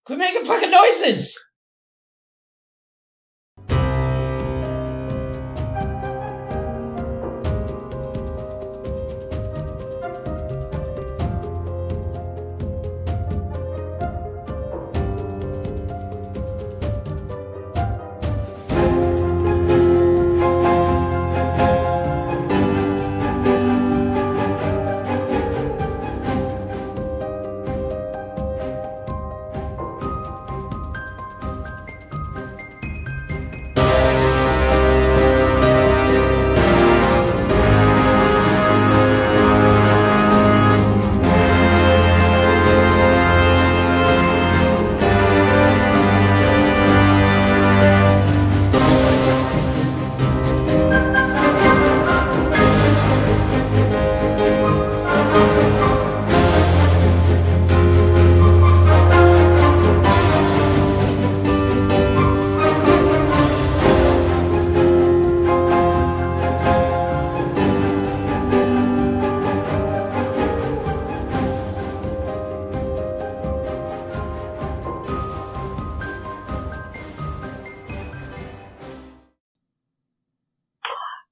Quit making fucking noises!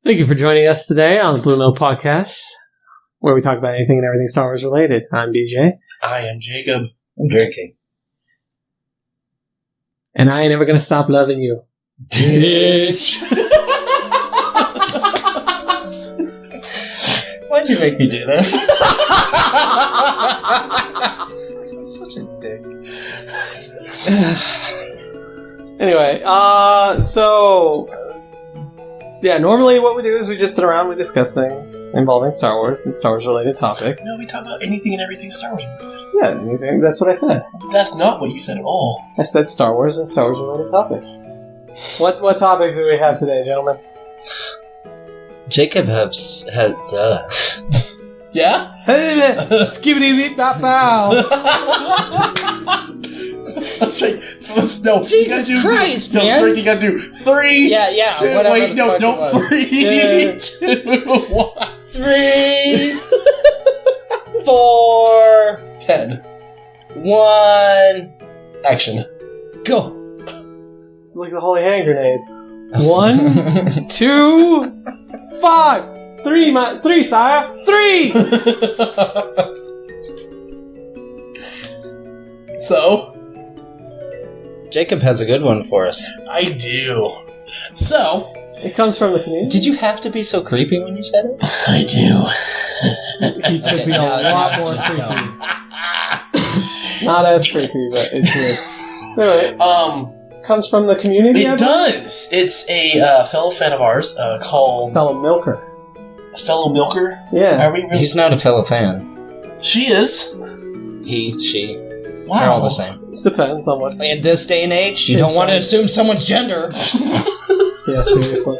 Thank you for joining us today on the BlueMilk podcast, where we talk about anything and everything Star Wars related. I'm BJ. I am Jacob. I'm Dirk. And I ain't ever gonna stop loving you. Bitch! Why'd you make me do that? You're such a dick. Anyway, yeah, normally what we do is we just sit around, we discuss things involving Star Wars and Star Wars related topics. No, we talk about anything and everything Star Wars. Yeah, anything. That's what I said. That's not what you said at all. I said Star Wars and Star Wars related topics. What topics do we have today, gentlemen? Jacob has Yeah? Hey, skibbity beep bop bow. That's right. No, Jesus Christ, man. No, you gotta do 3. Yeah, 2, whatever wait, the no, fuck don't. it was. 3, Yeah. 2, 1. 3, 4, 10. 1, Action. go. It's like the holy hand grenade. 1, 2, 5. 3, sire. 3. So, Jacob has a good one for us. I do. So, It comes from the community. Did you have to be so creepy when you said it? I do. He could be a no, lot no, more no. creepy. Not as creepy, but it's weird. Anyway, comes from the community. It does. It's a fellow fan of ours called Fellow milker. Fellow Milker. Yeah. Are we really? He's not a fellow fan. She is. He, she, Wow. they're all the same. Depends on what. In this day and age, you don't want to assume someone's gender. Yeah, seriously.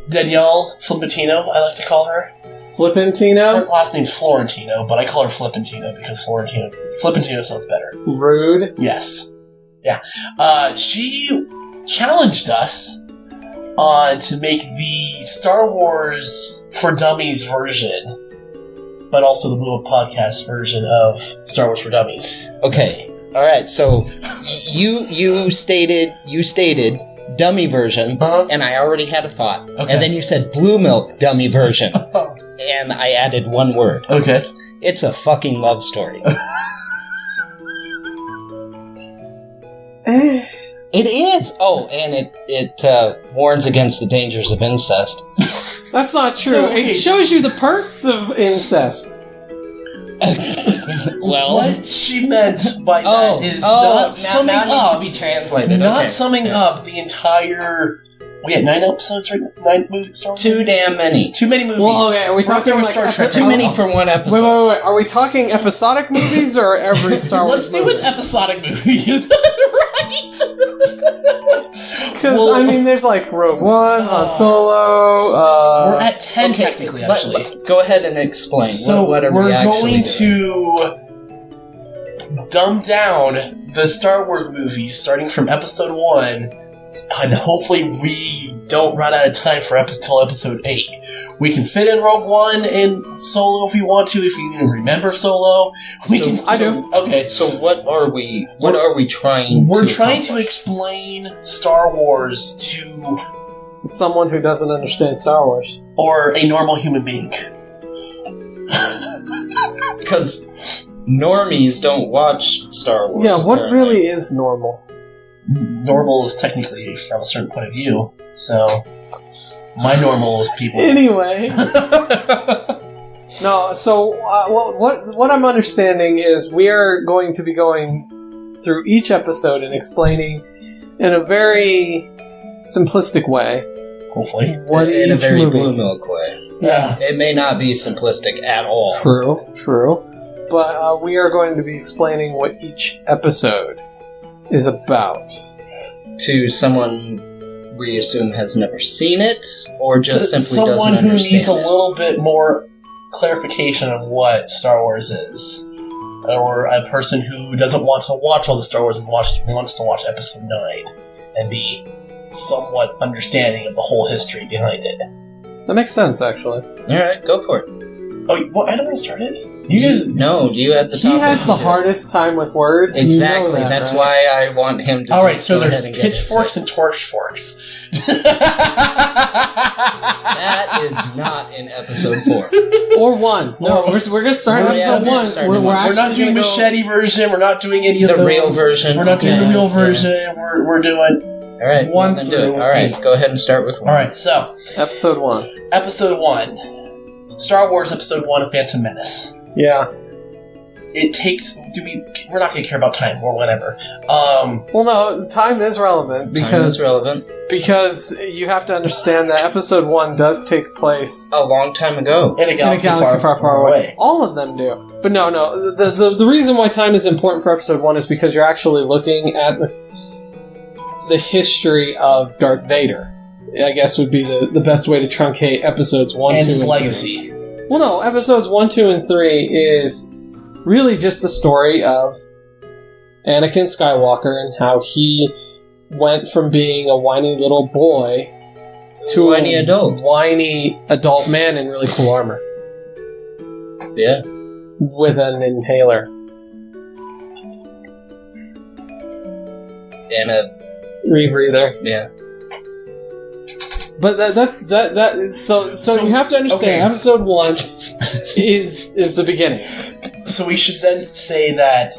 Danielle Flippantino, I like to call her. Her Flippantino? last name's Florentino, but I call her Flippantino because Flippantino sounds better. Rude. Yes. Yeah. She challenged us to make the Star Wars for Dummies version, but also the BlueMilk podcast version of Star Wars for Dummies. Okay. All right. So you stated dummy version, and I already had a thought. Okay. And then you said BlueMilk dummy version, and I added one word. Okay. It's a fucking love story. It is. Oh, and it warns against the dangers of incest. That's not true. So, okay. It shows you the perks of incest. Well, What she meant by that is not summing now needs up. to be translated. Not Okay. summing up the entire. We had 9 episodes, right? 9 movies. Star Wars Too movies? damn many. Too many movies. Well, okay, are we We're up talking there with like Star Trek? Too right many now. for one episode. Wait. Are we talking episodic movies or every Star Wars Let's do movie? with episodic movies, right? Because, Well- I mean, there's like Rogue One, Han Solo, We're at 10 Okay, technically, actually. Go ahead and explain. So what are we're we actually going doing? to dumb down the Star Wars movies, starting from Episode 1, and hopefully we don't run out of time for till Episode 8. We can fit in Rogue One and Solo if we want to, if you even remember Solo. I do. Okay. So what are we trying We're to trying to accomplish? explain Star Wars to Someone who doesn't understand Star Wars. or a normal human being. Because normies don't watch Star Wars. Yeah, what apparently. really is normal? Normal is technically from a certain point of view, so my normal is people. Anyway. No, so what I'm understanding is we are going to be going through each episode and explaining in a very simplistic way Hopefully. what in a each very movie. BlueMilk way. Yeah. It may not be simplistic at all. True. But we are going to be explaining what each episode is about. To someone we assume has never seen it, or just simply someone doesn't who understand needs a it. little bit more clarification on what Star Wars is. Or a person who doesn't want to watch all the Star Wars and wants to watch Episode 9 and be somewhat understanding of the whole history behind it. That makes sense, actually. Alright, go for it. Oh, well, I don't want to start it. You guys... No, you at the He top. has the hardest time with words. Exactly, You know that, that's right? why I want him to Alright, just so go there's ahead and get into pitchforks it. and torchforks. That is not in episode 4. Or 1. No, we're going to start Oh, yeah, episode 1. starting We're one. actually We're not doing gonna go- machete version, we're not doing any of The those. real version. We're not doing the Yeah, real yeah. version, we're doing... Alright, One then do through it. Alright, eight. go ahead and start with 1. Alright, so, Episode 1. Episode 1. Star Wars Episode 1 of Phantom Menace. Yeah. It takes... We're not going to care about time, or whatever. Well, no, time is relevant Time is relevant. because you have to understand that episode 1 does take place A long time ago. In a in a galaxy, galaxy far away. All of them do. But no. The reason why time is important for episode 1 is because you're actually looking at the history of Darth Vader. I guess would be the best way to truncate episodes 1, 2, And his and legacy. 3. Well, no, episodes 1, 2, and 3 is really just the story of Anakin Skywalker and how he went from being a whiny little boy to whiny adult. whiny adult man in really cool armor Yeah. with an inhaler. And a... Rebreather. Yeah. But so you have to understand okay. episode 1 is the beginning. So we should then say that...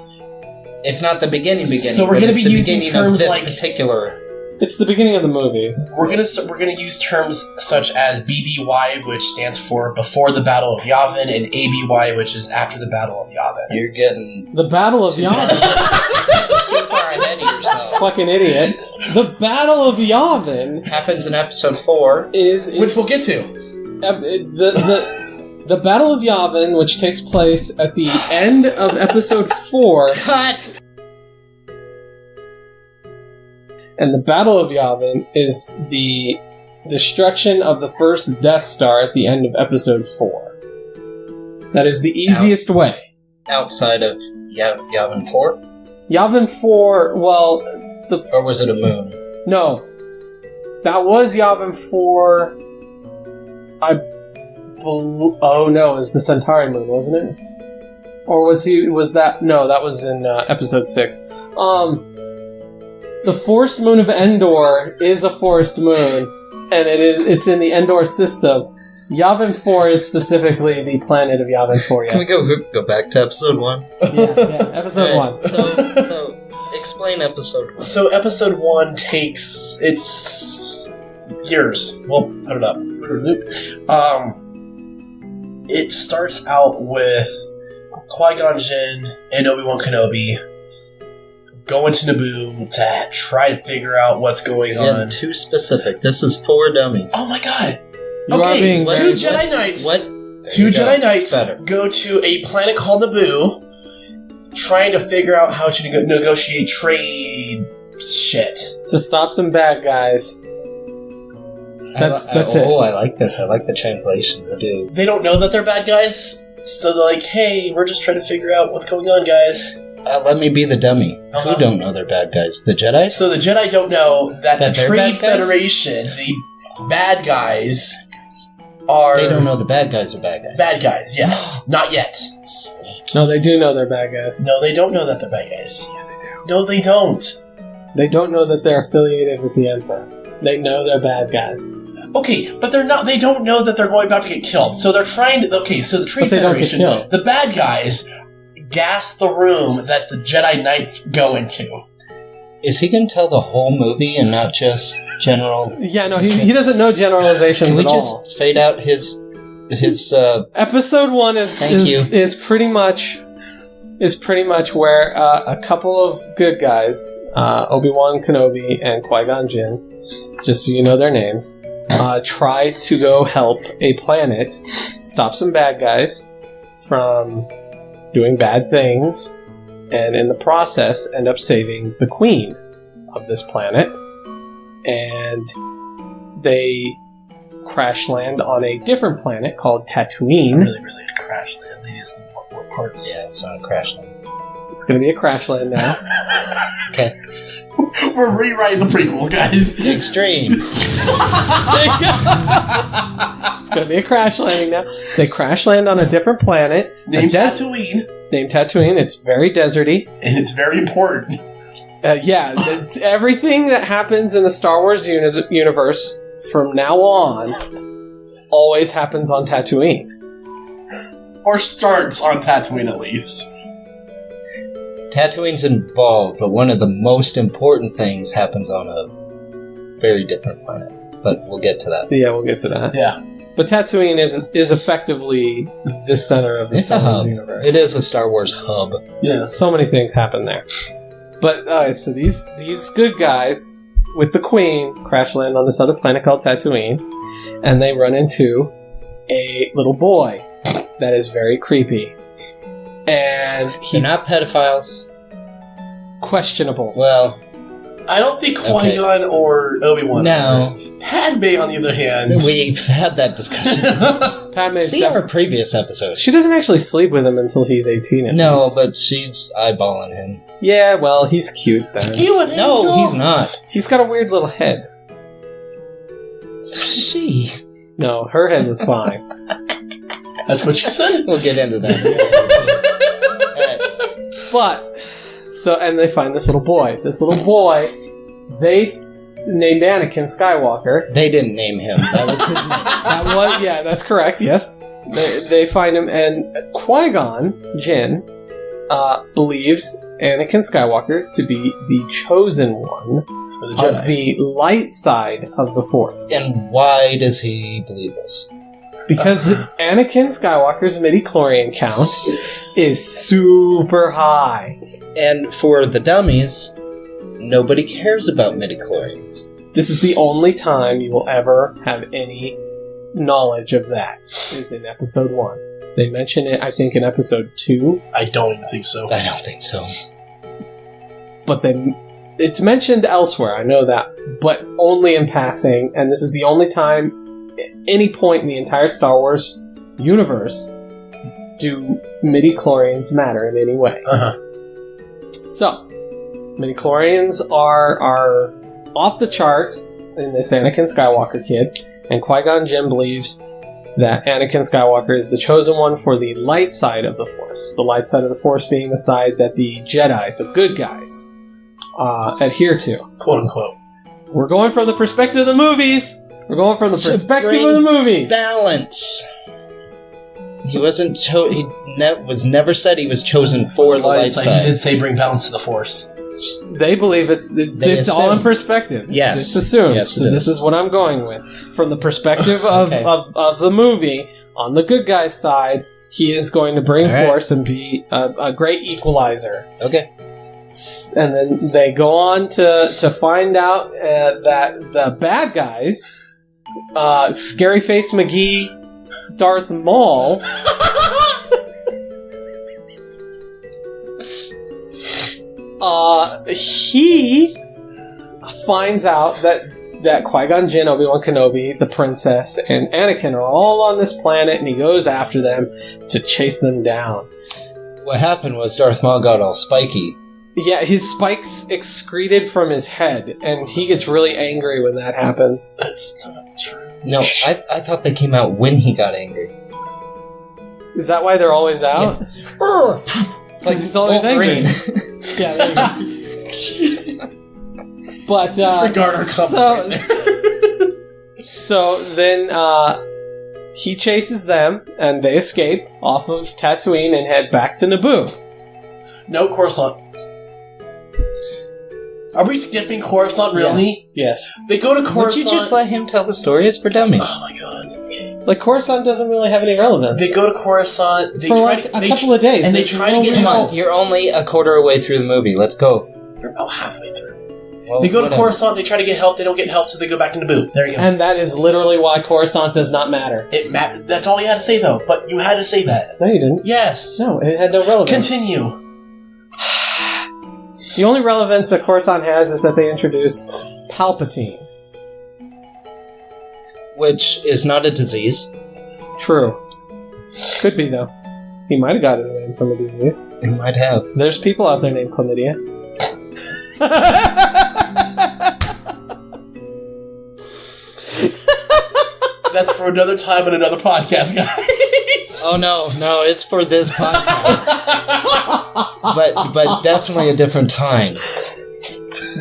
It's not the beginning. So we're but gonna it's be the using beginning terms of this like- particular... It's the beginning of the movies. We're gonna use terms such as BBY, which stands for Before the Battle of Yavin, and ABY, which is After the Battle of Yavin. You're getting The Battle of Yavin. too far ahead of yourself. Fucking idiot. The Battle of Yavin Happens in episode 4. is Which we'll get to. The Battle of Yavin, which takes place at the end of episode 4, Cut! and the Battle of Yavin is the destruction of the first Death Star at the end of episode 4. That is the easiest way. Outside of Yavin 4? Yavin 4, well, Or was it a moon? no. That was Yavin 4. Oh no, it was the Centauri moon, wasn't it? Or was that... No, that was in episode 6. The forest moon of Endor is a forest moon, and it's in the Endor system. Yavin 4 is specifically the planet of Yavin 4, yes. Can we go back to episode 1? Yeah, episode 1. So explain episode 1. So episode 1 takes... It's... years. Well, put it up. It starts out with Qui-Gon Jinn and Obi-Wan Kenobi going to Naboo to try to figure out what's going on. Too specific. This is 4 dummies. Oh my god! You are being Two very- Jedi Knights. What? Two Jedi Knights Better. go to a planet called Naboo, trying to figure out how to negotiate trade shit. To stop some bad guys. That's it. Oh, I like this. I like the translation. I do. They don't know that they're bad guys, so they're like, "Hey, we're just trying to figure out what's going on, guys." Let me be the dummy. Uh-huh. Who don't know they're bad guys? The Jedi? So the Jedi don't know that That the they're Trade bad guys? Federation, the bad guys, are... They don't know the bad guys are bad guys. Bad guys, yes. Not yet. Sneaky. No, they do know they're bad guys. No, they don't know that they're bad guys. No, they don't. They don't know that they're affiliated with the Emperor. They know they're bad guys. Okay, but they're not. They don't know that they're about to get killed. So they're trying to. Okay, so the Trade Federation, the bad guys, gas the room that the Jedi Knights go into. Is he going to tell the whole movie and not just general? Yeah, no, he doesn't know generalizations at all. Can we just fade out his? Episode 1 is pretty much where a couple of good guys, Obi-Wan Kenobi and Qui-Gon Jinn, just so you know their names, try to go help a planet stop some bad guys from doing bad things, and in the process end up saving the queen of this planet. And they crash land on a different planet called Tatooine. Really a crash land. They use the more parts. Yeah, it's not a crash land. It's going to be a crash land now. Okay. We're rewriting the prequels, guys. Extreme. It's going to be a crash landing now. They crash land on a different planet. Named Tatooine. Named Tatooine. It's very deserty. And it's very important. Everything that happens in the Star Wars universe from now on always happens on Tatooine. Or starts on Tatooine, at least. Tatooine's involved, but one of the most important things happens on a very different planet. But we'll get to that. Yeah, we'll get to that. Yeah. But Tatooine is effectively the center of the Star Wars universe. It is a Star Wars hub. Yeah, so many things happen there. But, so these good guys with the Queen crash land on this other planet called Tatooine, and they run into a little boy that is very creepy. And they're not pedophiles. Questionable. Well, I don't think Qui-Gon or Obi-Wan. No. Padme, on the other hand, we've had that discussion. Padme. See our previous episode. She doesn't actually sleep with him until he's 18. No, but she's eyeballing him. Yeah, well, he's cute then. No, he's not. He's got a weird little head. So does she. No, her head was fine. That's what she said? We'll get into that. But, and they find this little boy. This little boy, they named Anakin Skywalker. They didn't name him. That was his name. Yeah, that's correct, yes. They find him, and Qui-Gon Jinn believes Anakin Skywalker to be the chosen one of the light side of the Force. And why does he believe this? Because Anakin Skywalker's midichlorian count is super high. And for the dummies, nobody cares about midichlorians. This is the only time you will ever have any knowledge of that, is in Episode 1. They mention it, I think, in Episode 2. I don't even think so. I don't think so. But it's mentioned elsewhere, I know that, but only in passing, and this is the only time at any point in the entire Star Wars universe do midichlorians matter in any way. Uh-huh. So, midichlorians are off the chart in this Anakin Skywalker kid, and Qui-Gon Jinn believes that Anakin Skywalker is the chosen one for the light side of the Force. The light side of the Force being the side that the Jedi, the good guys, adhere to. Quote unquote. We're going from the perspective of the movies. We're going from the perspective of the movies. Balance. He wasn't he was never said he was chosen for the light side. He did say bring balance to the Force. They believe it's all in perspective. Yes. It's assumed. Yes, so this is what I'm going with. From the perspective of the movie, on the good guy's side, he is going to bring Force and be a great equalizer. Okay. And then they go on to find out that the bad guys, Scary Face McGee, Darth Maul, he finds out that Qui-Gon Jinn, Obi-Wan Kenobi, the princess, and Anakin are all on this planet, and he goes after them to chase them down. What happened was Darth Maul got all spiky Yeah, his spikes excreted from his head, and he gets really angry when that happens. That's not true. No, I thought they came out when he got angry. Is that why they're always out? Yeah. It's like he's always Wolverine. angry. Yeah, there you go. But Disregard our comment. So then he chases them, and they escape off of Tatooine and head back to Naboo. No Coruscant. Are we skipping Coruscant, really? Yes. They go to Would Coruscant. you just let him tell the story? It's for dummies. Oh my god. Okay. Like, Coruscant doesn't really have any relevance. They go to Coruscant. They for try like to, a they couple of days. and they try to get Come help. on, you're only a quarter away through the movie. Let's go. They're about halfway through. Well, They go to whatever. Coruscant. They try to get help. They don't get help, so they go back to Naboo. There you go. And that is literally why Coruscant does not matter. That's all you had to say, though. But you had to say that. No, you didn't. Yes. No, it had no relevance. Continue. The only relevance that Coruscant has is that they introduce Palpatine. Which is not a disease. True. Could be, though. He might have got his name from a disease. He might have. There's people out there named Chlamydia. That's for another time and another podcast, guys. Oh no, it's for this podcast. but definitely a different time.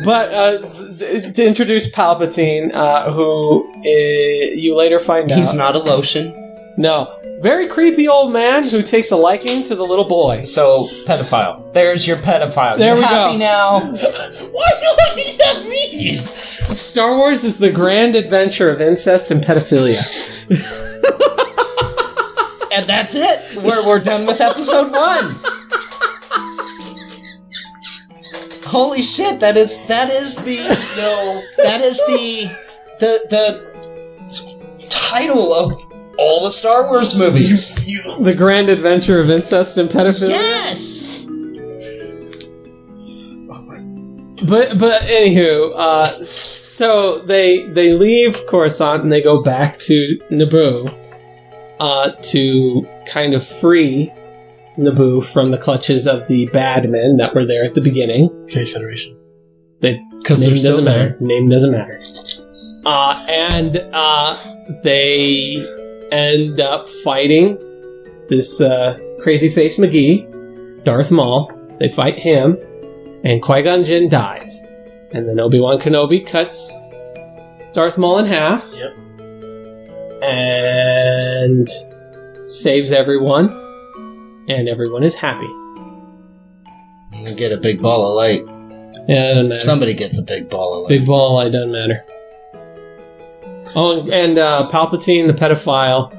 But to introduce Palpatine, who you later find out... He's not a lotion. No. Very creepy old man who takes a liking to the little boy. So, pedophile. There's your pedophile. There you we happy go. now? Why are you looking at me? Star Wars is the grand adventure of incest and pedophilia. And that's it. We're done with episode 1. Holy shit! That is the title of all the Star Wars movies. The grand adventure of incest and pedophilia? Yes. But anywho, so they leave Coruscant and they go back to Naboo to kind of free Naboo from the clutches of the bad men that were there at the beginning. Okay, Federation. Name they're still doesn't matter. there. Name doesn't matter. And they end up fighting this crazy-faced McGee, Darth Maul. They fight him, and Qui-Gon Jinn dies. And then Obi-Wan Kenobi cuts Darth Maul in half. Yep. And saves everyone, and everyone is happy. You get a big ball of light. Yeah, it doesn't matter. Somebody gets a big ball of light. Big ball of light doesn't matter. Oh, and Palpatine the pedophile.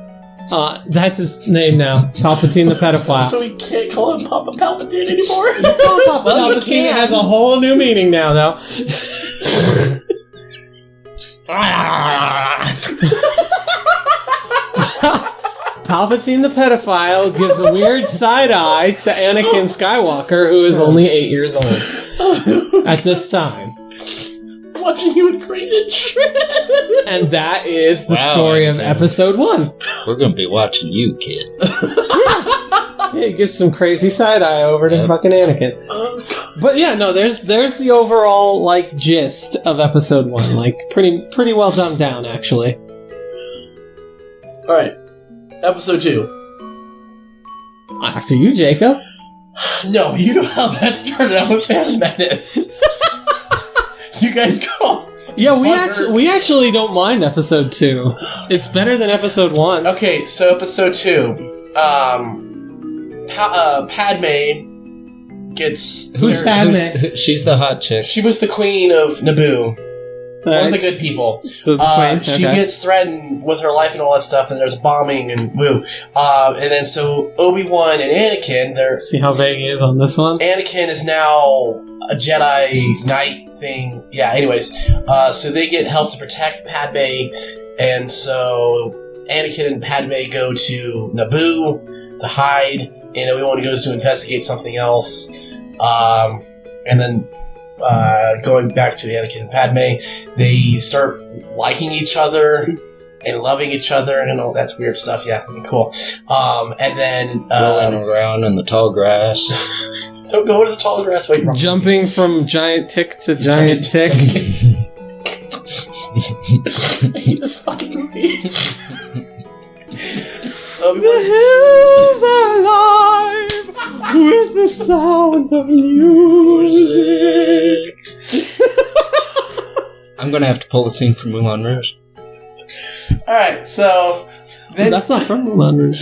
That's his name now. Palpatine the pedophile. So we can't call him Papa Palpatine anymore? Well, you Palpatine can. has a whole new meaning now, though. Palpatine the pedophile gives a weird side eye to Anakin Skywalker, who is only 8 years old at this time. Watching you in great interest. And that is the Wow, story of Anakin. episode 1. We're gonna be watching you, kid. Yeah, he gives some crazy side eye over to Yep. fucking Anakin. But yeah, no, there's the overall like gist of episode 1, like pretty well dumbed down actually. All right, episode 2. After you, Jacob. No, you know how that started out with Phantom Menace. You guys got off. Yeah, we actually don't mind episode 2. It's better than episode 1. Okay, so episode 2. Padme gets... Who's Padme? She's the hot chick. She was the queen of Naboo. One of the Alright. good people. So the queen, She okay. gets threatened with her life and all that stuff, and there's bombing and woo. And then so Obi-Wan and Anakin, See how vague he is on this one? Anakin is now a Jedi Knight thing. Yeah, anyways. So they get help to protect Padme, and so Anakin and Padme go to Naboo to hide, and Obi-Wan goes to investigate something else. And then going back to Anakin and Padme, they start liking each other and loving each other and all that's weird stuff. Yeah, cool. And then Rolling around in the tall grass. Don't go to the tall grass. Wait, wrong. Jumping from giant tick to giant tick. I hate this fucking movie. The hills are alive with the sound of music. I'm gonna have to pull the scene from Moulin Rouge. Alright, so... Then, That's not from Moulin Rouge.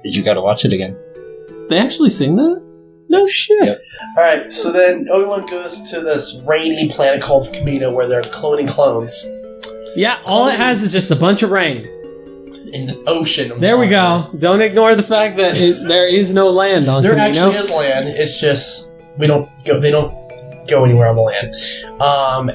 You gotta watch it again. They actually sing that? No shit. Yep. Alright, so then Obi-Wan goes to this rainy planet called Kamino where they're cloning clones. Yeah, all it has is just a bunch of rain. In the ocean. There we go. Don't ignore the fact that there is no land on There Kamino. actually is land. It's just they don't go anywhere on the land.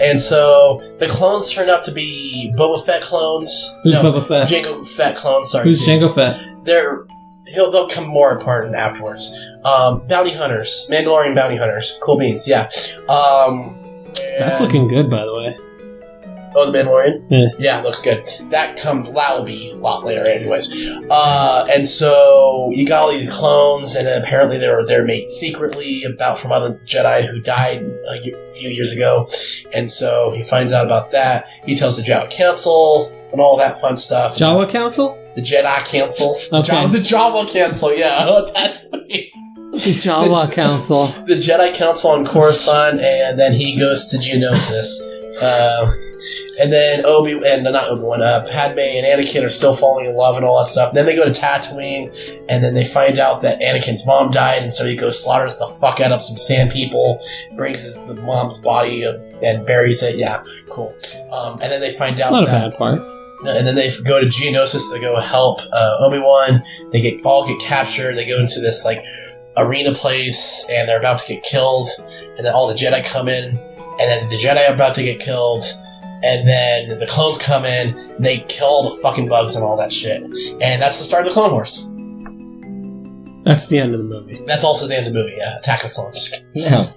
And so the clones turned out to be Boba Fett clones. Who's Boba Fett? Jango Fett clones. Sorry. Who's Jango Fett? They'll come more important afterwards. Bounty hunters, Mandalorian bounty hunters. Cool beans. Yeah. That's looking good, by the way. Oh, the Mandalorian? Yeah. Looks good. That will be a lot later anyways. And so you got all these clones, and then apparently they were made secretly from other Jedi who died a few years ago. And so he finds out about that. He tells the Jawa Council and all that fun stuff. Jawa Council? The Jedi Council. Okay. The Jawa Council, yeah. The Jawa Council. The Jedi Council on Coruscant, and then he goes to Geonosis. And then Padme and Anakin are still falling in love and all that stuff. And then they go to Tatooine, and then they find out that Anakin's mom died, and so he goes slaughters the fuck out of some sand people, brings the mom's body and buries it. Yeah, cool. And then they find out That's not a bad part. And then they go to Geonosis to go help Obi-Wan. They all get captured. They go into this like arena place, and they're about to get killed. And then all the Jedi come in. And then the Jedi are about to get killed, and then the clones come in, and they kill all the fucking bugs and all that shit. And that's the start of the Clone Wars. That's the end of the movie. That's also the end of the movie, yeah. Attack of the Clones. No.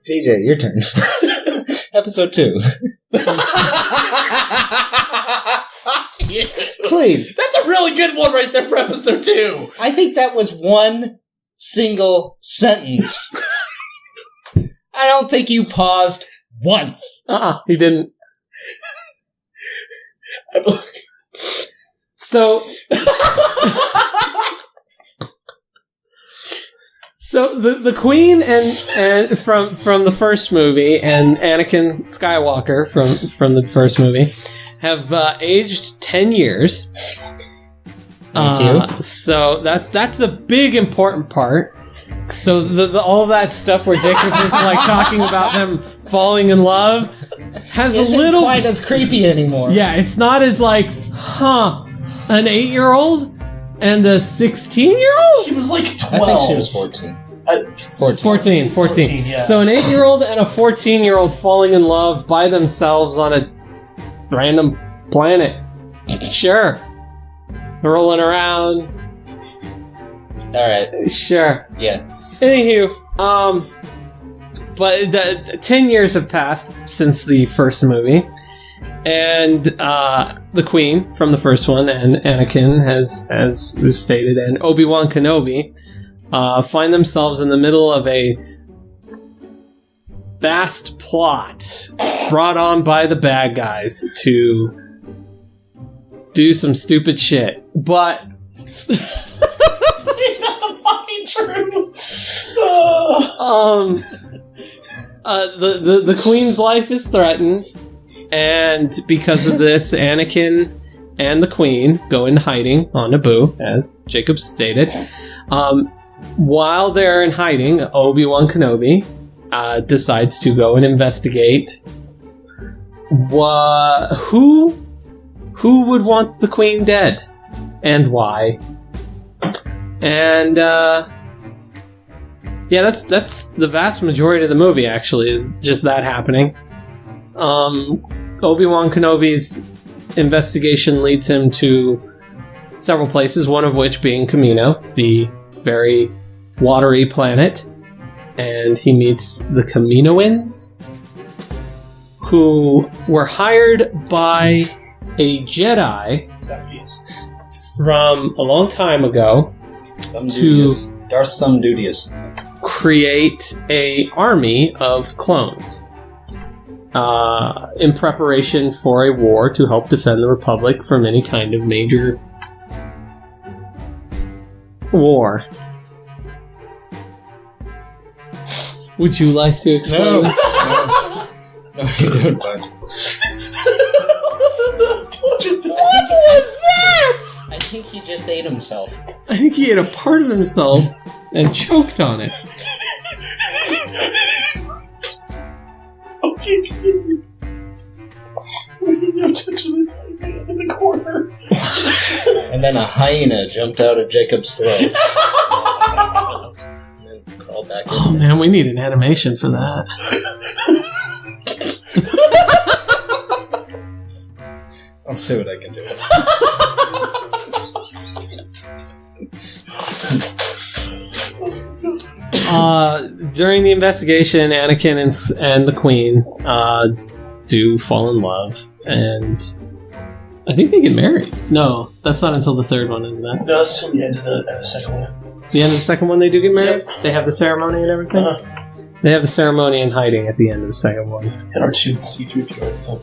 PJ, your turn. Episode 2. Please. That's a really good one right there for episode 2. I think that was one single sentence. I don't think you paused once. He didn't. So the Queen and from the first movie and Anakin Skywalker from the first movie have aged 10 years. Thank you. So that's a big important part. So all that stuff where Jacob is like talking about them falling in love has Isn't a little quite as creepy anymore. Yeah, it's not as like, an 8-year-old and a 16-year-old? She was like 12. I think she was 14. 14, yeah. So an 8-year-old and a 14-year-old falling in love by themselves on a random planet. Sure. Rolling around. Alright. Sure. Yeah. Anywho, but 10 years have passed since the first movie, and the Queen from the first one and Anakin, as was stated, and Obi-Wan Kenobi find themselves in the middle of a vast plot brought on by the bad guys to do some stupid shit. But True. The Queen's life is threatened, and because of this, Anakin and the Queen go into hiding on Naboo, as Jacob stated. While they're in hiding, Obi-Wan Kenobi decides to go and investigate who would want the Queen dead and why. And that's the vast majority of the movie, actually, is just that happening. Obi-Wan Kenobi's investigation leads him to several places, one of which being Kamino, the very watery planet, and he meets the Kaminoans, who were hired by a Jedi from a long time ago to Darth some duteous. create a army of clones in preparation for a war to help defend the Republic from any kind of major war. Would you like to explain? No, you don't. What was that? I think he just ate himself. I think he ate a part of himself and choked on it. Okay. No touching in the corner. And then a hyena jumped out of Jacob's throat. And then crawled back in. Oh man, we need an animation for that. I'll see what I can do. During the investigation, Anakin and the Queen do fall in love, and I think they get married. No, that's not until the third one, isn't it? No, that's till the end of the second one. The end of the second one, they do get married? Yep. They have the ceremony and everything? They have the ceremony in hiding at the end of the second one. And our two C-3PO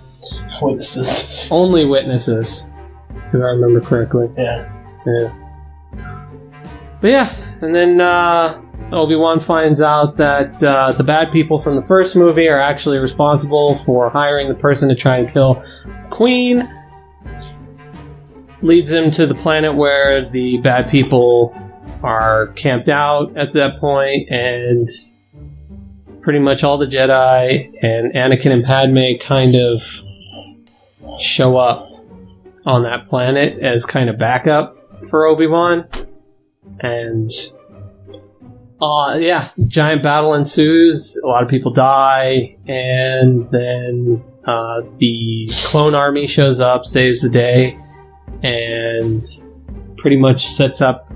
witnesses. Only witnesses, if I remember correctly. Yeah. But yeah, and then Obi-Wan finds out that the bad people from the first movie are actually responsible for hiring the person to try and kill Queen. Leads him to the planet where the bad people are camped out at that point, and pretty much all the Jedi and Anakin and Padme kind of show up on that planet as kind of backup for Obi-Wan. And giant battle ensues, a lot of people die, and then the clone army shows up, saves the day, and pretty much sets up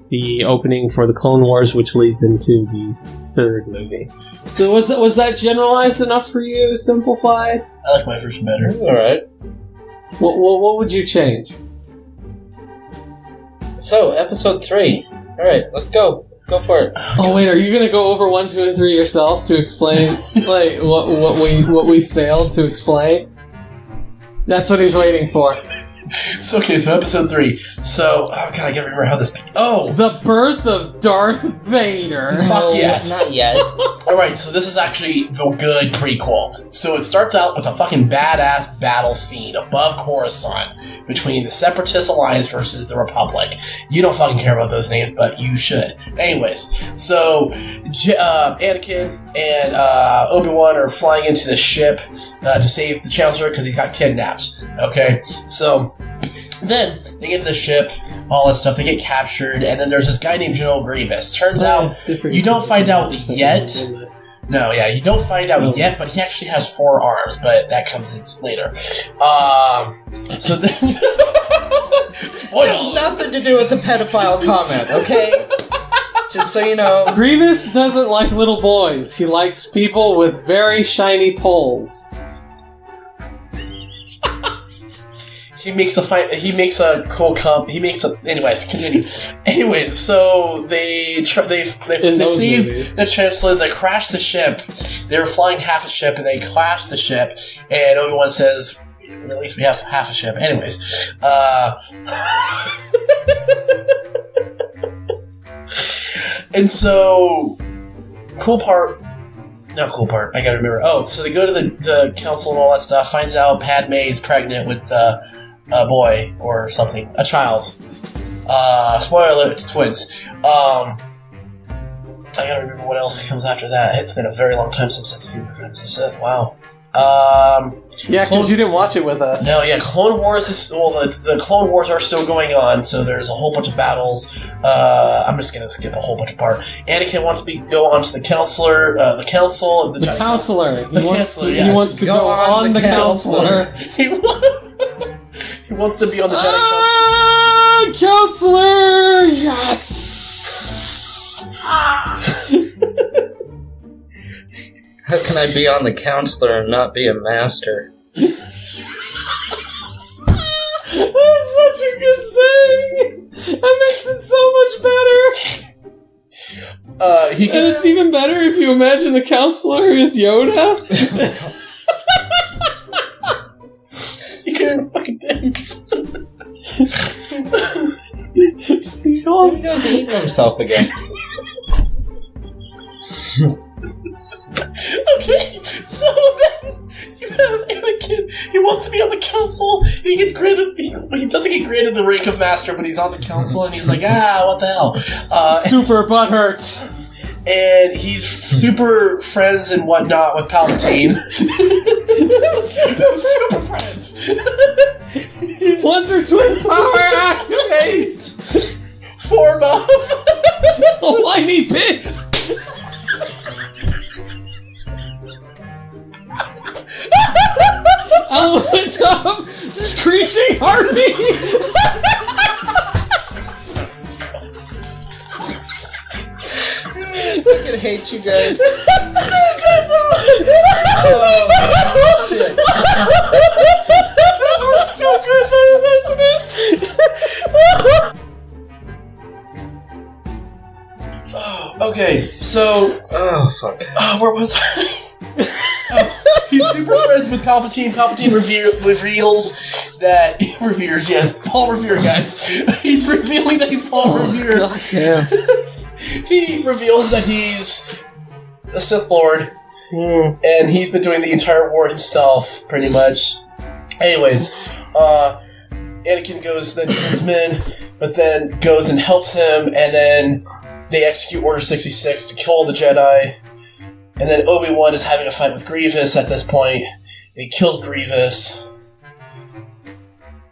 the opening for the Clone Wars, which leads into the third movie. So was that generalized enough for you? Simplified? I like my version better. Alright. What would you change? So, episode 3. Alright, let's go. Go for it. Oh wait, are you gonna go over 1, 2, and 3 yourself to explain like what we failed to explain? That's what he's waiting for. So, okay, so episode 3. So, oh god, I can't remember how this... Oh! The birth of Darth Vader. Fuck yes. Not yet. Alright, so this is actually the good prequel. So it starts out with a fucking badass battle scene above Coruscant between the Separatist Alliance versus the Republic. You don't fucking care about those names, but you should. Anyways, so Anakin and Obi-Wan are flying into the ship to save the Chancellor because he got kidnapped. Okay? So... Then they get to the ship, all that stuff. They get captured, and then there's this guy named General Grievous. Turns out you don't find out yet. No, yeah, you don't find out yet, but he actually has 4 arms, but that comes in later. So then, There's nothing to do with the pedophile comment, okay? Just so you know. Grievous doesn't like little boys. He likes people with very shiny poles. He makes a cool anyways, continue. Anyways, so they save the Chancellor. They crash the ship. They were flying half a ship, and they crashed the ship. And Obi-Wan says, "At least we have half a ship." Anyways, and so Not cool part. I gotta remember. Oh, so they go to the council and all that stuff. Finds out Padme is pregnant with a boy or something, a child. Spoiler alert: it's twins. I gotta remember what else comes after that. It's been a very long time since I've seen Princess. Wow. Yeah, because you didn't watch it with us. No, yeah, Clone Wars is... Well, the Clone Wars are still going on, so there's a whole bunch of battles. I'm just gonna skip a whole bunch of part. Anakin wants to go on to the Counselor, the Council... The Counselor. He wants to go on the Counselor. He wants to be on the Jedi Council. Counselor! Yes! How can I be on the Counselor and not be a master? That's such a good saying! That makes it so much better! He And it's even better if you imagine the counselor is Yoda. You can fucking dicks. Seagulls. He goes eating himself again. Okay, so then you have Anakin. He wants to be on the council. He gets granted. He doesn't get granted the rank of master, but he's on the council, and he's like, what the hell? Super butthurt. And he's super friends and whatnot with Palpatine. super friends. Wonder Twin power activate. Form of A whiny pig. Element of screeching heartbeat. I fucking hate you guys. so good though. Oh, shit. This works so good though, doesn't it? Okay, so fuck. where was I? He's super friends with Palpatine. Palpatine reveals that Revere's, yes, Paul Revere, guys. He's revealing that he's Paul Revere. God damn. He reveals that he's a Sith Lord, and he's been doing the entire war himself, pretty much. Anyways, Anakin goes, then turns him in, but then goes and helps him, and then they execute Order 66 to kill all the Jedi. And then Obi-Wan is having a fight with Grievous at this point. And he kills Grievous.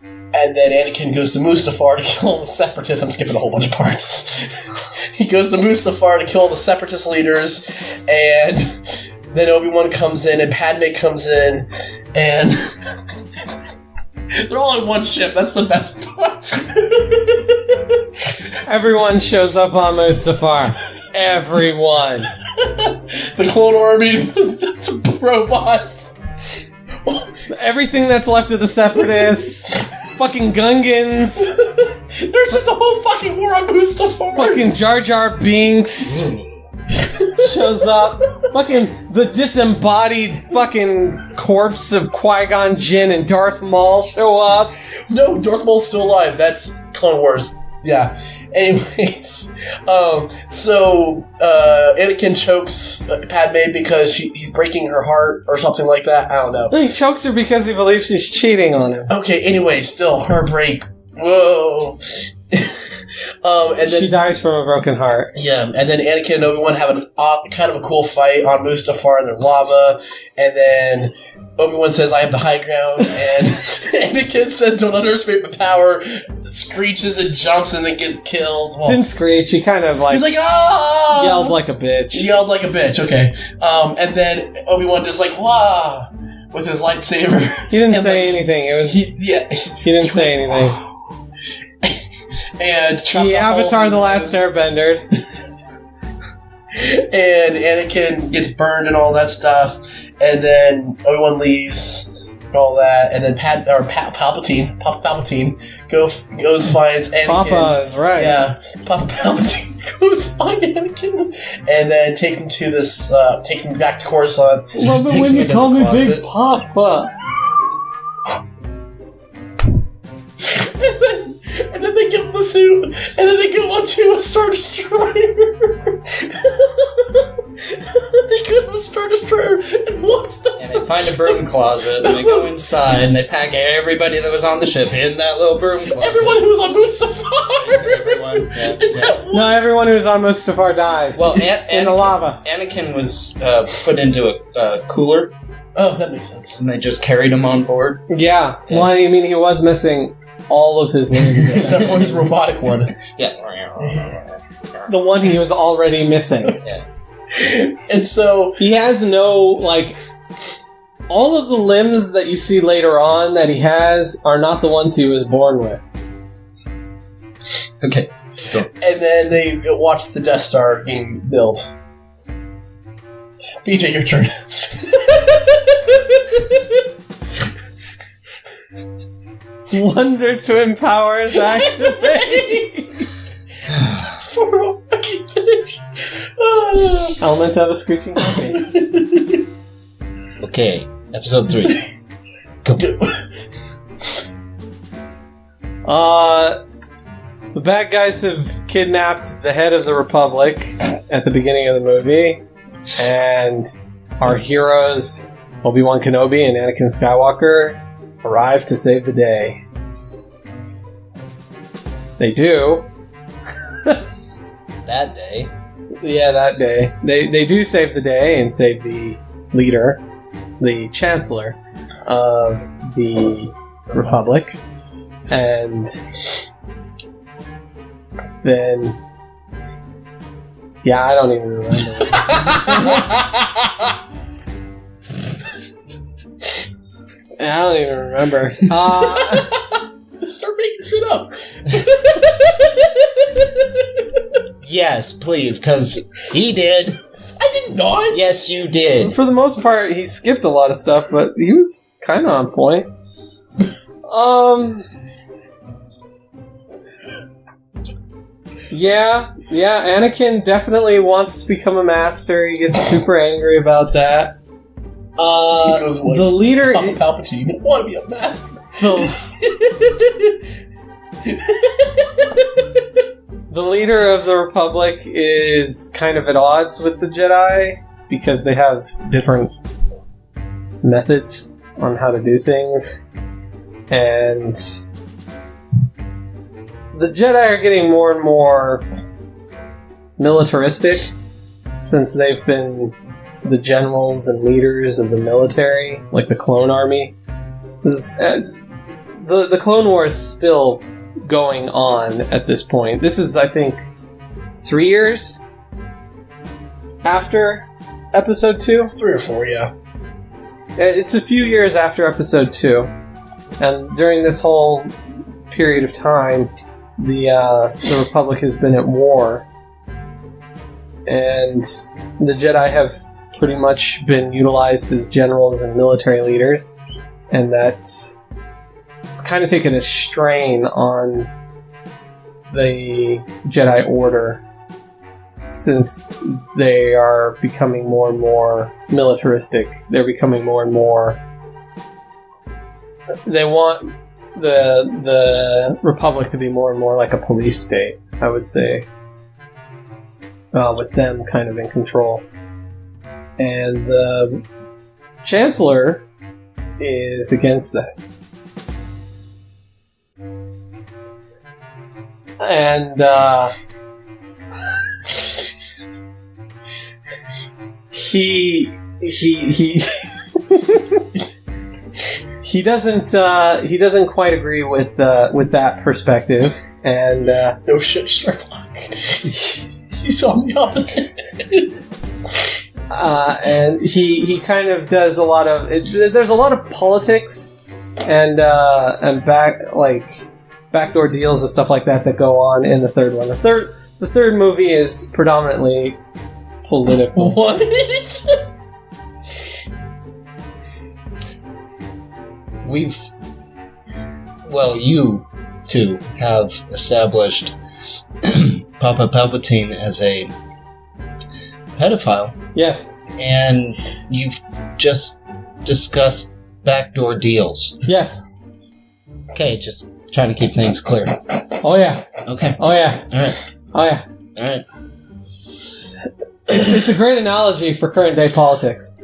And then Anakin goes to Mustafar to kill the Separatists. I'm skipping a whole bunch of parts. He goes to Mustafar to kill the Separatist leaders. And then Obi-Wan comes in and Padme comes in. And they're all on one ship. That's the best part. Everyone shows up on Mustafar. Everyone. The clone army, that's robots. Everything that's left of the Separatists. Fucking Gungans. There's just a whole fucking war on Mustafar. Fucking Jar Jar Binks shows up. Fucking the disembodied fucking corpse of Qui-Gon Jinn and Darth Maul show up. No, Darth Maul's still alive. That's Clone Wars. Yeah. Anyways, so Anakin chokes Padme because he's breaking her heart or something like that. I don't know. He chokes her because he believes she's cheating on him. Okay. Anyway, still heartbreak. Whoa. And then she dies from a broken heart. Yeah, and then Anakin and Obi-Wan have kind of a cool fight on Mustafar, and there's lava, and then Obi-Wan says, I have the high ground, and Anakin says, don't underestimate my power, screeches and jumps and then gets killed. Well, didn't screech, he kind of like... He's like, ah! Yelled like a bitch. He yelled like a bitch, okay. And then Obi-Wan just like, wah! With his lightsaber. He didn't say anything, it was... He didn't say anything. And he Avatar the Last Airbender. And Anakin gets burned and all that stuff. And then Obi-Wan leaves and all that. And then Palpatine goes finds Anakin. Papa is right. Yeah, Papa Palpatine goes find Anakin and then takes him to this. Takes him back to Coruscant. Love it when you call me Big Papa. And then they give him the suit, and then they go onto a Star Destroyer. They go to a Star Destroyer, and what's the... And they find a broom closet, and they go inside, and they pack everybody that was on the ship in that little broom closet. Everyone who was on Mustafar! Everyone, yeah. No, everyone who's on Mustafar dies. Well, in the lava. Anakin was put into a cooler. Oh, that makes sense. And they just carried him on board. Yeah. Well, I mean, he was missing all of his limbs. Except for his robotic one. Yeah. The one he was already missing. Yeah. And so... He has no, like... All of the limbs that you see later on that he has are not the ones he was born with. Okay. Go. And then they watch the Death Star being built. BJ, your turn. Wonder Twin powers activate. For a fucking finish. Oh, Element of a screeching heartbeat. Okay, episode 3. Go. The bad guys have kidnapped the head of the Republic at the beginning of the movie, and our heroes, Obi-Wan Kenobi and Anakin Skywalker, arrive to save the day. They do. That day. Yeah, that day. They do save the day and save the leader, the Chancellor of the Republic. And then... Yeah, I don't even remember. I don't even remember. Start making shit up. Yes, please, because he did. I did not. Yes, you did. For the most part, he skipped a lot of stuff, but he was kind of on point. Yeah, Anakin definitely wants to become a master. He gets super angry about that. He goes, well, the leader... Papa Palpatine, I want to be a master. The leader of the Republic is kind of at odds with the Jedi because they have different methods on how to do things. And the Jedi are getting more and more militaristic since they've been the generals and leaders of the military, like the clone army. The Clone War is still going on at this point. This is, I think, 3 years after Episode 2? 3 or 4, yeah. It's a few years after Episode 2. And during this whole period of time, the Republic has been at war. And the Jedi have pretty much been utilized as generals and military leaders. And that's... It's kind of taken a strain on the Jedi Order since they are becoming more and more militaristic. They're becoming more and more... They want the Republic to be more and more like a police state, I would say. With them kind of in control. And the Chancellor is against this. And he doesn't quite agree with that perspective, and no shit, Sherlock. He's on the opposite. And he kind of does a lot of there's a lot of politics and backdoor deals and stuff like that go on in the third one. The third movie is predominantly political. What? You two have established Papa Palpatine as a pedophile. Yes. And you've just discussed backdoor deals. Yes. Okay, just trying to keep things clear. Oh yeah. Okay. Oh yeah. Alright. Oh yeah. Alright. It's a great analogy for current day politics.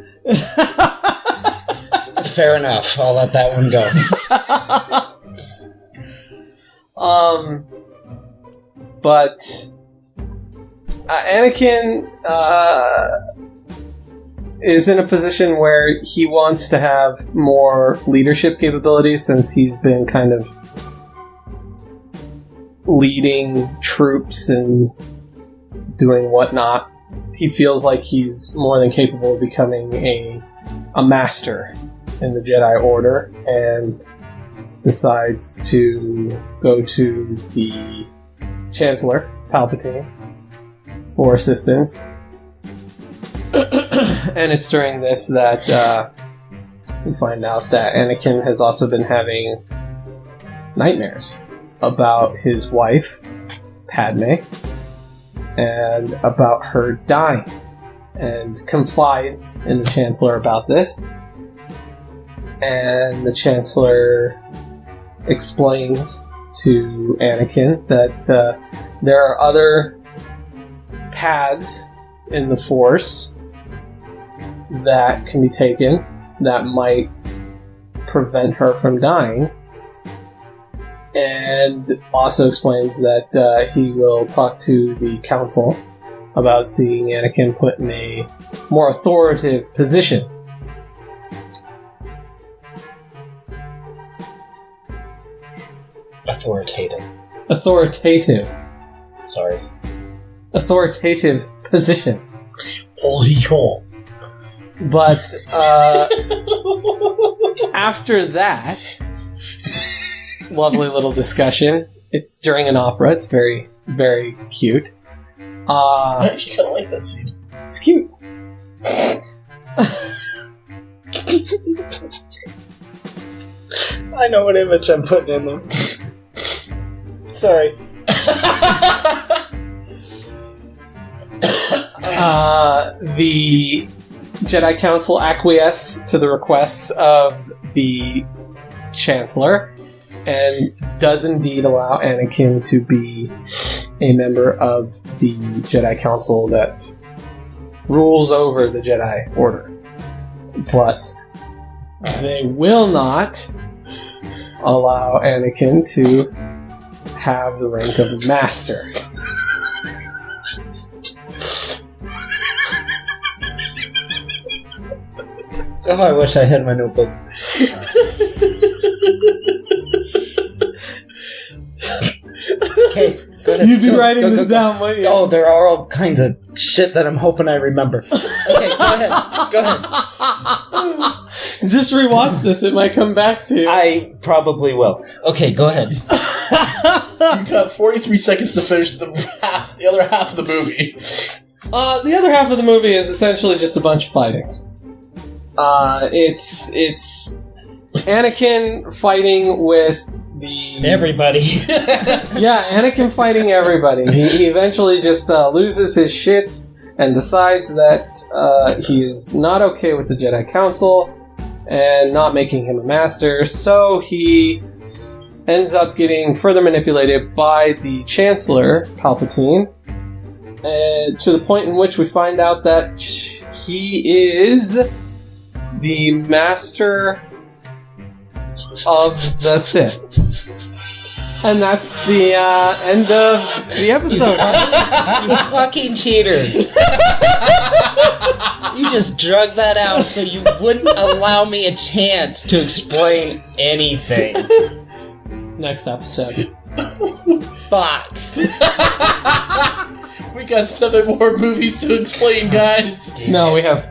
Fair enough. I'll let that one go. But Anakin is in a position where he wants to have more leadership capabilities since he's been kind of leading troops and doing whatnot. He feels like he's more than capable of becoming a master in the Jedi Order and decides to go to the Chancellor, Palpatine, for assistance. And it's during this that we find out that Anakin has also been having nightmares about his wife, Padme, and about her dying. and confides in the Chancellor about this. And the Chancellor explains to Anakin that there are other paths in the Force that can be taken that might prevent her from dying. And also explains that he will talk to the Council about seeing Anakin put in a more authoritative position. Authoritative. Sorry. Authoritative position. Oh, But after that lovely little discussion, it's during an opera. It's very, very cute. I actually kind of like that scene. It's cute. I know what image I'm putting in there. Sorry. The Jedi Council acquiesce to the requests of the Chancellor and does indeed allow Anakin to be a member of the Jedi Council that rules over the Jedi Order. But they will not allow Anakin to have the rank of Master. Oh, I wish I had my notebook. Okay, go ahead. You'd be writing this down, wouldn't you? Oh, there are all kinds of shit that I'm hoping I remember. Okay, go ahead. Go ahead. Just rewatch this, it might come back to you. I probably will. Okay, go ahead. You've got 43 seconds to finish the other half of the movie. The other half of the movie is essentially just a bunch of fighting. It's Anakin fighting with everybody. Yeah, Anakin fighting everybody. He eventually just loses his shit and decides that he is not okay with the Jedi Council and not making him a master, so he ends up getting further manipulated by the Chancellor, Palpatine, to the point in which we find out that he is the master of the Sith. And that's the end of the episode. You fucking cheaters. You just drug that out so you wouldn't allow me a chance to explain anything. Next episode. Fuck. We got 7 more movies to explain, guys. No, we have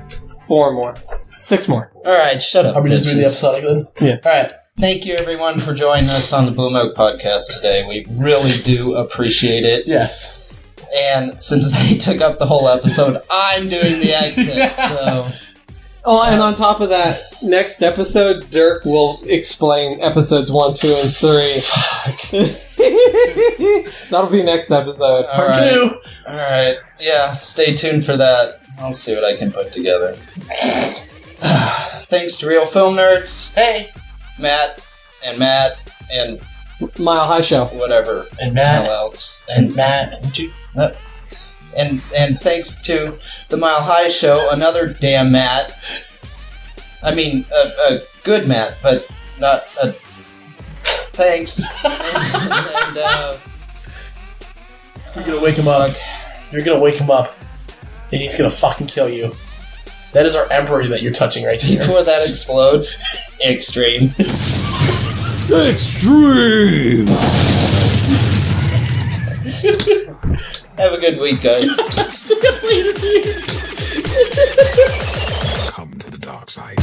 4 more. 6 more. Alright, shut up. Are we just doing the episodic then? Yeah. Alright. Thank you, everyone, for joining us on the BlueMilk podcast today. We really do appreciate it. Yes. And since they took up the whole episode, I'm doing the exit, so... Oh, and on top of that, next episode, Dirk will explain episodes 1, 2, and 3. That'll be next episode. Part 2. Alright. Yeah, stay tuned for that. I'll see what I can put together. Thanks to Real Film Nerds. Hey. Matt, and Mile High Show. whatever. And Matt. Else. And Matt. And thanks to the Mile High Show, another damn Matt. I mean, a good Matt, but not a... Thanks. You're gonna wake him up. You're gonna wake him up. And he's gonna fucking kill you. That is our emperor that you're touching right here. Before that explodes, extreme. Extreme! Have a good week, guys. See you later, dudes. Come to the dark side.